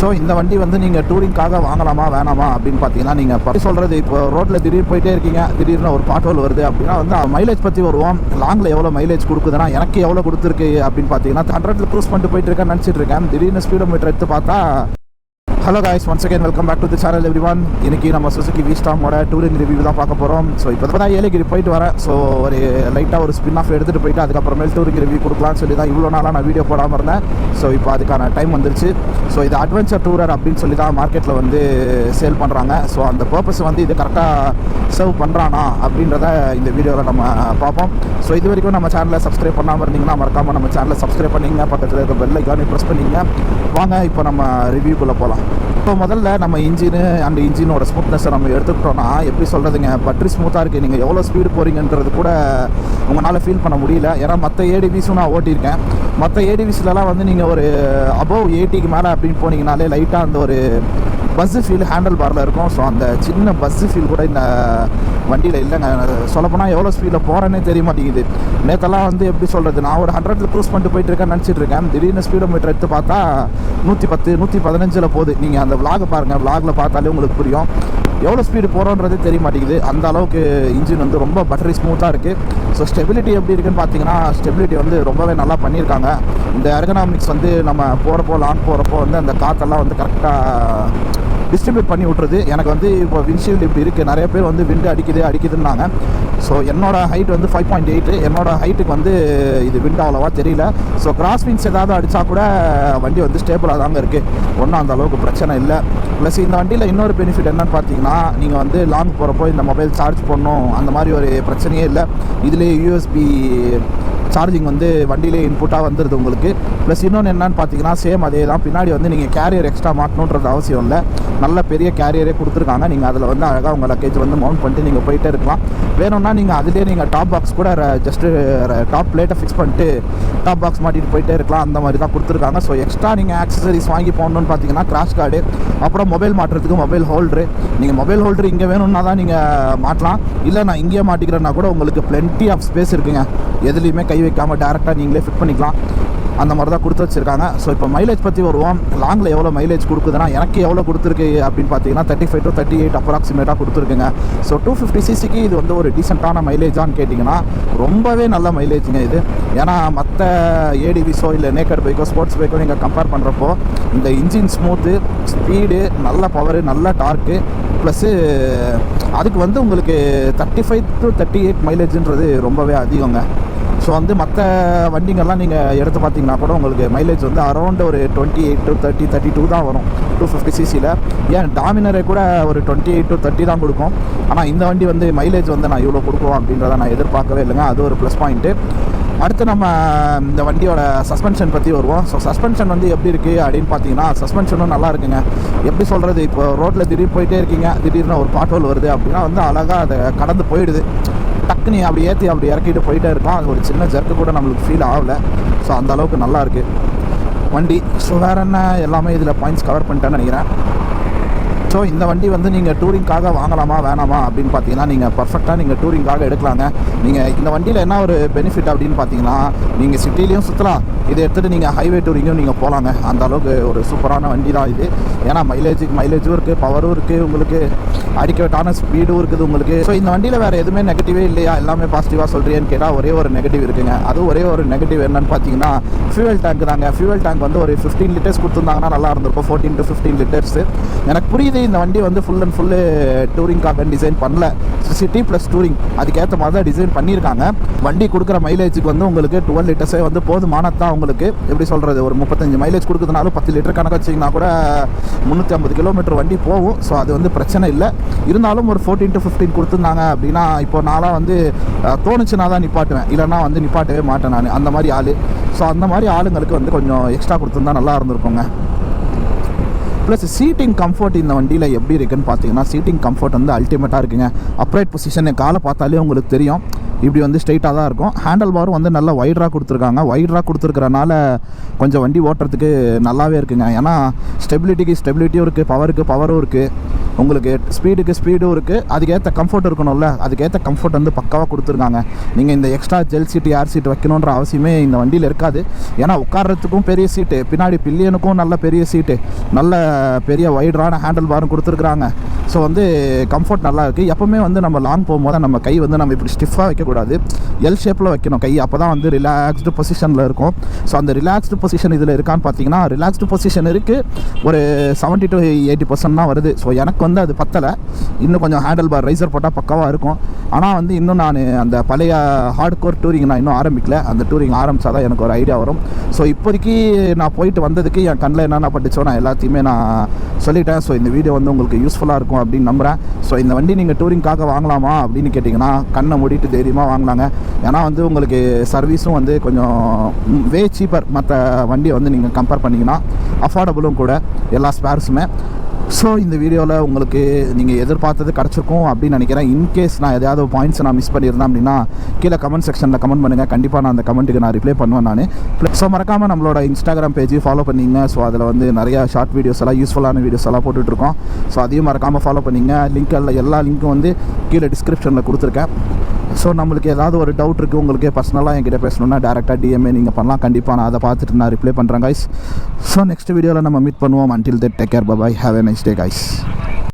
So இந்த வண்டி வந்து நீங்கள் டூரிங்காக வாங்கலாமா வேணாமா அப்படின்னு பார்த்தீங்கன்னா, நீங்கள் பற்றி சொல்கிறது இப்போ ரோட்டில் திடீர்னு போயிட்டே இருக்கீங்க, திடீர்னு ஒரு பாட்டோல் வருது அப்படின்னா வந்து மைலேஜ் பற்றி வருவோம். லாங்கில் எவ்வளோ மைலேஜ் கொடுக்குதுன்னா எனக்கு எவ்வளோ கொடுத்துருக்கு அப்படின்னு பார்த்தீங்கன்னா 100 க்ரூஸ் பண்ணிட்டு போயிட்டு இருக்கேன்னு நினச்சிட்டு இருக்கேன். திடீர்னு ஸ்பீடோமீட்டர் எடுத்து பார்த்தா hello guys, once again welcome back to the channel everyone. இன்னைக்கு நம்ம Suzuki V-Strom ஓட டூரிங் ரிவ்யூ தான் பார்க்க போகிறோம். ஸோ இப்போ தான் ஏலகிரி போயிட்டு வரேன். ஸோ ஒரு லைட்டாக ஒரு ஸ்பின் ஆஃப் எடுத்துகிட்டு போயிட்டு அதுக்கப்புறமேல் டூரிங் ரிவ்யூ கொடுக்கலான்னு சொல்லி தான் இவ்வளோ நாளாக நான் வீடியோ போடாமல் இருந்தேன். ஸோ இப்போ அதுக்கான டைம் வந்துருச்சு. ஸோ இது அட்வென்ச்சர் டூரர் அப்படின்னு சொல்லி தான் மார்க்கெட்டில் வந்து சேல் பண்ணுறாங்க. ஸோ அந்த பர்பஸ் வந்து இது கரெக்டாக சர்வ் பண்ணுறானா அப்படின்றத இந்த வீடியோவில் நம்ம பார்ப்போம். ஸோ இது வரைக்கும் நம்ம சேனலை சப்ஸ்கிரைப் பண்ணாமல் இருந்தீங்கன்னா மறக்காமல் நம்ம சேனலை சப்ஸ்கிரைப் பண்ணிங்க, பக்கத்தில் இருக்க பெல் ஐக்கானை ப்ரெஸ் பண்ணிங்க. வாங்க இப்போ நம்ம ரிவ்யூக்குள்ளே போகலாம். இப்போ முதல்ல நம்ம இன்ஜினோட ஸ்மூத்னஸை நம்ம எடுத்துக்கிட்டோன்னா எப்படி சொல்கிறதுங்க, பட்ரி ஸ்மூத்தாக இருக்குது. நீங்கள் எவ்வளோ ஸ்பீடு போகிறீங்கன்றது கூட உங்களால் ஃபீல் பண்ண முடியல. ஏன்னா மற்ற ஏடிவிஸும் நான் ஓட்டியிருக்கேன். மற்ற ஏடிவிஸ்லலாம் வந்து நீங்கள் ஒரு அபவ் 80க்கு மேலே அப்படின்னு போனீங்கனாலே லைட்டாக அந்த ஒரு பஸ்ஸு ஃபீல் ஹேண்டில் பாரில் இருக்கும். ஸோ அந்த சின்ன பஸ்ஸு ஃபீல் கூட இந்த வண்டியில் இல்லைங்க. சொல்லப்போனால் எவ்வளோ ஸ்பீடில் போகிறேன்னே தெரிய மாட்டேங்குது. நேற்றெல்லாம் வந்து எப்படி சொல்கிறது, நான் ஒரு 100 க்ரூஸ் பண்ணிட்டு போயிட்டு இருக்கேன்னு நினச்சிட்டு இருக்கேன். திடீர்னு ஸ்பீடோமீட்டர் எடுத்து பார்த்தா 110 115 போகுது. நீங்கள் அந்த விளாகை பாருங்கள், விளாகில் பார்த்தாலே உங்களுக்கு புரியும் எவ்வளோ ஸ்பீடு போகிறோன்றதே தெரிய மாட்டேங்குது. அந்த அளவுக்கு இன்ஜின் வந்து ரொம்ப பட்டரி ஸ்மூத்தாக இருக்குது. ஸோ ஸ்டெபிலிட்டி எப்படி இருக்குன்னு பார்த்தீங்கன்னா, ஸ்டெபிலிட்டி வந்து ரொம்பவே நல்லா பண்ணியிருக்காங்க. இந்த எர்கனாமிக்ஸ் வந்து நம்ம போகிறப்போ லாங் போகிறப்போ வந்து அந்த காற்றெல்லாம் வந்து கரெக்டாக டிஸ்ட்ரிபியூட் பண்ணி விட்ருது. எனக்கு வந்து இப்போ விண்ட்ஷீல்டு இப்படி இருக்குது. நிறைய பேர் வந்து விண்டு அடிக்குதுன்னாங்க. ஸோ என்னோடய ஹைட் வந்து 5.8. என்னோடய ஹைட்டுக்கு வந்து இது விண்டு அவ்வளோவா தெரியல. ஸோ கிராஸ் விண்ட்ஸ் ஏதாவது அடித்தா கூட வண்டி வந்து ஸ்டேபிளாக தாங்க இருக்குது. ஒன்றும் அந்த அளவுக்கு பிரச்சனை இல்லை. ப்ளஸ் இந்த வண்டியில் இன்னொரு பெனிஃபிட் என்னென்னு பார்த்தீங்கன்னா, நீங்கள் வந்து லாங் போகிறப்போ இந்த மொபைல் சார்ஜ் பண்ணணும் அந்த மாதிரி ஒரு பிரச்சனையே இல்லை. இதுலேயே யூஎஸ்பி சார்ஜிங் வந்து வண்டியிலே இன்புட்டாக வந்துடுது உங்களுக்கு. ப்ளஸ் இன்னொன்று என்னன்னு பார்த்தீங்கன்னா, சேம் அதே தான். பின்னாடி வந்து நீங்கள் கேரியர் எக்ஸ்ட்ரா மாட்டணுன்றது அவசியம் இல்லை. நல்ல பெரிய கேரியரே கொடுத்துருக்காங்க. நீங்கள் அதில் வந்து அழகாக உங்கள் லக்கேஜ் வந்து மவுண்ட் பண்ணிட்டு நீங்கள் போயிட்டே இருக்கலாம். வேணும்னா நீங்கள் அதிலே நீங்கள் டாப் பாக்ஸ் கூட ஜஸ்ட்டு டாப் பிளேட்டை ஃபிக்ஸ் பண்ணிட்டு டாப் பாக்ஸ் மாட்டிட்டு போயிட்டே இருக்கலாம். அந்த மாதிரி தான் கொடுத்துருக்காங்க. ஸோ எக்ஸ்ட்ரா நீங்கள் ஆக்சசரிஸ் வாங்கி போகணுன்னு பார்த்தீங்கன்னா கிராஷ் கார்டு, அப்புறம் மொபைல் மாட்டுறதுக்கு மொபைல் ஹோல்டரு. நீங்கள் மொபைல் ஹோல்டர் இங்கே வேணும்னா தான் நீங்கள் மாட்டலாம். இல்லை நான் இங்கேயே மாட்டிக்கிறேன்னா கூட உங்களுக்கு பிளென்டி ஆஃப் ஸ்பேஸ் இருக்குங்க. எதுலேயுமே கை வைக்காமல் டேரெக்டாக நீங்களே ஃபிட் பண்ணிக்கலாம். அந்த மாதிரி தான் கொடுத்து வச்சுருக்காங்க. ஸோ இப்போ மைலேஜ் பற்றி வருவோம். லாங்கில் எவ்வளோ மைலேஜ் கொடுக்குதுன்னா எனக்கு எவ்வளோ கொடுத்துருக்கு அப்படின்னு பார்த்தீங்கன்னா 35 to 38 அப்ராக்சிமேட்டாக கொடுத்துருக்குங்க. ஸோ 250cc இது வந்து ஒரு டீசெண்டான மைலேஜான்னு கேட்டிங்கன்னா ரொம்பவே நல்ல மைலேஜுங்க இது. ஏன்னா மற்ற ஏடிவிஸோ இல்லை நேக்கட் பைக்கோ ஸ்போர்ட்ஸ் பைக்கோ நீங்கள் கம்பேர் பண்ணுறப்போ இந்த இன்ஜின் ஸ்மூத்து, ஸ்பீடு, நல்ல பவரு, நல்ல டார்க்கு, ப்ளஸ்ஸு அதுக்கு வந்து உங்களுக்கு 35 to 38 மைலேஜுன்றது ரொம்பவே அதிகங்க. ஸோ வந்து மற்ற வண்டிங்கள்லாம் நீங்கள் எடுத்து பார்த்தீங்கன்னா கூட உங்களுக்கு மைலேஜ் வந்து அரௌண்ட் ஒரு 28 to 30, 32 தான் வரும் 250cc. ஏன் டாமினரே கூட ஒரு 28 to 30 தான் கொடுக்கும். ஆனால் இந்த வண்டி வந்து மைலேஜ் வந்து நான் இவ்வளோ கொடுக்குவோம் அப்படின்றத நான் எதிர்பார்க்கவே இல்லைங்க. அது ஒரு ப்ளஸ் பாயிண்ட்டு. அடுத்து நம்ம இந்த வண்டியோட சஸ்பென்ஷன் பற்றி வருவோம். ஸோ சஸ்பென்ஷன் வந்து எப்படி இருக்குது அப்படின்னு பார்த்தீங்கன்னா, சஸ்பென்ஷனும் நல்லா இருக்குங்க. எப்படி சொல்கிறது, இப்போ ரோட்டில் திடீர்னு போயிட்டே இருக்கீங்க, திடீர்னு ஒரு பாட்டோல் வருது அப்படின்னா வந்து அழகாக அதை கடந்து போயிடுது. டக்குனு அப்படி ஏற்றி அப்படி இறக்கிட்டு போயிட்டே இருக்கலாம். அது ஒரு சின்ன ஜர்க்கு கூட நம்மளுக்கு ஃபீல் ஆகலை. ஸோ அந்த அளவுக்கு நல்லா இருக்குது வண்டி. ஸோ வேறு என்ன, எல்லாமே இதில் பாயிண்ட்ஸ் கவர் பண்ணிட்டேன்னு நினைக்கிறேன். ஸோ இந்த வண்டி வந்து நீங்கள் டூரிங்காக வாங்கலாமா வேணாமா அப்படின்னு பார்த்தீங்கன்னா, நீங்கள் பர்ஃபெக்டாக நீங்கள் டூரிங்காக எடுக்கலாங்க. நீங்கள் இந்த வண்டியில் என்ன ஒரு பெனிஃபிட் அப்படின்னு பார்த்தீங்கன்னா, நீங்கள் சிட்டிலையும் சுற்றலாம், இதை எடுத்துகிட்டு நீங்கள் ஹைவே டூரிங்கும் நீங்கள் போகலாங்க. அந்த அளவுக்கு ஒரு சூப்பரான வண்டி தான் இது. ஏன்னா மைலேஜும் இருக்குது, பவரும் இருக்குது, உங்களுக்கு அடிக்கட்டான ஸ்பீடும் இருக்குது உங்களுக்கு. ஸோ இந்த வண்டியில் வேறு எதுவுமே நெகட்டிவே இல்லையா, எல்லாமே பாசிட்டிவாக சொல்கிறேன்னு கேட்டால் ஒரே ஒரு நெகட்டிவ் இருக்குங்க. அதுவும் ஒரே ஒரு நெகட்டிவ் என்னன்னு பார்த்தீங்கன்னா, ஃபியூவல் டேங்க் தாங்க. ஃபியூவல் டேங்க் வந்து ஒரு 15 லிட்டர்ஸ் கொடுத்துருந்தாங்கன்னா நல்லா இருந்திருக்கும். 14 to 15 லிட்டர்ஸ். எனக்கு புரியுது இந்த வண்டி வந்து ஃபுல் அண்ட் ஃபுல்லு டூரிங்காக டிசைன் பண்ணல. சிட்டி ப்ளஸ் டூரிங் அதுக்கேற்ற மாதிரி தான் டிசைன் பண்ணியிருக்காங்க. வண்டி கொடுக்குற மைலேஜுக்கு வந்து உங்களுக்கு 12 லிட்டர்ஸே வந்து போதுமானதான். உங்களுக்கு எப்படி சொல்கிறது, ஒரு 35 மைலேஜ் கொடுக்குறதுனாலும் 10 லிட்டர் கணக்கு வச்சிங்கன்னா கூட 350 கிலோமீட்டர் வண்டி போகும். ஸோ அது வந்து பிரச்சனை இல்லை. இருந்தாலும் ஒரு 14 to 15 கொடுத்துருந்தாங்க அப்படின்னா, இப்போ நான்லாம் வந்து தோணுச்சுன்னா தான் நிப்பாட்டுவேன், இல்லைனா வந்து நிப்பாட்டவே மாட்டேன் நான், அந்த மாதிரி ஆள். ஸோ அந்த மாதிரி ஆளுங்களுக்கு வந்து கொஞ்சம் எக்ஸ்ட்ரா கொடுத்துருந்தா நல்லா இருந்திருக்குங்க. ப்ளஸ் சீட்டிங் கம்ஃபர்ட் இந்த வண்டியில் எப்படி இருக்குன்னு பார்த்தீங்கன்னா, சீட்டிங் கம்ஃபர்ட் வந்து அல்டிமேட்டாக இருக்குங்க. அப்ரைட் பொசிஷன் காலை பார்த்தாலே உங்களுக்கு தெரியும், இப்படி வந்து ஸ்ட்ரைட்டாக தான் இருக்கும். ஹேண்டில் பாரும் வந்து நல்லா வைடராக கொடுத்துருக்காங்க. வைடராக கொடுத்துருக்கறனால கொஞ்சம் வண்டி ஓட்டுறதுக்கு நல்லாவே இருக்குங்க. ஏன்னா ஸ்டெபிலிட்டியும் இருக்குது, பவரும் இருக்குது. உங்களுக்கு ஸ்பீடுக்கு ஸ்பீடும் இருக்குது, அதுக்கேற்ற கம்ஃபர்ட் இருக்கணும்ல, அதுக்கேற்ற கம்ஃபர்ட் வந்து பக்காவாக கொடுத்துருக்காங்க. நீங்கள் இந்த எக்ஸ்ட்ரா ஜெல் சீட்டு ஏர் சீட் வைக்கணுன்ற அவசியமே இந்த வண்டியில் இருக்காது. ஏன்னா உட்கார்றதுக்கும் பெரிய சீட்டு, பின்னாடி பில்லியனுக்கும் நல்ல பெரிய சீட்டு, நல்ல பெரிய வைடரான ஹேண்டில் பாரும் கொடுத்துருக்குறாங்க. ஸோ வந்து கம்ஃபர்ட் நல்லா இருக்குது. எப்போவுமே வந்து நம்ம லாங் போகும்போது நம்ம கை வந்து நம்ம இப்படி ஸ்டிஃபாக வைக்கக்கூடாது, எல் ஷேப்பில் வைக்கணும் கை. அப்போ தான் வந்து ரிலாக்ஸ்டு பொசிஷனில் இருக்கும். ஸோ அந்த ரிலாக்ஸ்டு பொசிஷன் இதில் இருக்கான்னு பார்த்தீங்கன்னா ரிலாக்ஸ்டு பொசிஷன் இருக்குது, ஒரு 70 to 80% தான் வருது. ஸோ எனக்கு வந்து அது பத்தலை, இன்னும் கொஞ்சம் ஹேண்டில் பார் ரைசர் போட்டால் பக்காவாக இருக்கும். ஆனால் வந்து இன்னும் நான் அந்த பழைய ஹார்ட் கோர் டூரிங் நான் இன்னும் ஆரம்பிக்கல, அந்த டூரிங் ஆரம்பித்தா தான் எனக்கு ஒரு ஐடியா வரும். ஸோ இப்போதைக்கு நான் போயிட்டு வந்ததுக்கு என் கண்ணில் என்னென்ன பட்டுச்சோ நான் எல்லாத்தையுமே நான் சொல்லிட்டேன். ஸோ இந்த வீடியோ வந்து உங்களுக்கு யூஸ்ஃபுல்லாக இருக்கும் அப்படின்னு நம்புகிறேன். ஸோ இந்த வண்டி நீங்கள் டூரிங்காக வாங்கலாமா அப்படின்னு கேட்டிங்கன்னா கண்ணை மூடிட்டு தைரியமாக வாங்கலாங்க. ஏன்னா வந்து உங்களுக்கு சர்வீஸும் வந்து கொஞ்சம் வே சீப்பர், மற்ற வண்டியை வந்து நீங்கள் கம்பேர் பண்ணிங்கன்னா அஃபோர்டபுளும் கூட எல்லா ஸ்பேர்ஸுமே. ஸோ இந்த வீடியோவில் உங்களுக்கு நீங்கள் எதிர்பார்த்தது கிடச்சிருக்கும் அப்படின்னு நினைக்கிறேன். இன்கேஸ் நான் எதாவது பாயிண்ட்ஸ் நான் மிஸ் பண்ணியிருந்தேன் அப்படின்னா கீழே கமெண்ட் செக்ஷனில் கமெண்ட் பண்ணுங்கள், கண்டிப்பாக நான் அந்த கமெண்ட்டுக்கு நான் ரிப்ளை பண்ணுவேன் நான். ஸோ மறக்காமல் நம்மளோட இன்ஸ்டாகிராம் பேஜ் ஃபாலோ பண்ணிங்க. ஸோ அதில் வந்து நிறையா ஷார்ட் வீடியோஸ் எல்லாம் யூஸ்ஃபுல்லான வீடியோஸ் எல்லாம் போட்டுட்ருக்கோம். ஸோ அதையும் மறக்காமல் ஃபாலோ பண்ணிங்க. எல்லா லிங்க்கும் வந்து கீழே டிஸ்கிரிப்ஷனில் கொடுத்துருக்கேன். ஸோ நம்மளுக்கு ஏதாவது ஒரு டவுட் இருக்குது, உங்களுக்கு பர்சனலாக என்கிட்ட பேசணுன்னா டேரெக்டாக டிஎம்ஏ நீங்கள் பண்ணலாம். கண்டிப்பாக நான் அதை பார்த்துட்டு நான் ரிப்ளை பண்ணுறேன் கைஸ். ஸோ நெக்ஸ்ட் வீடியோவில் நம்ம மீட் பண்ணுவோம். Until that take care, bye, have a nice day guys.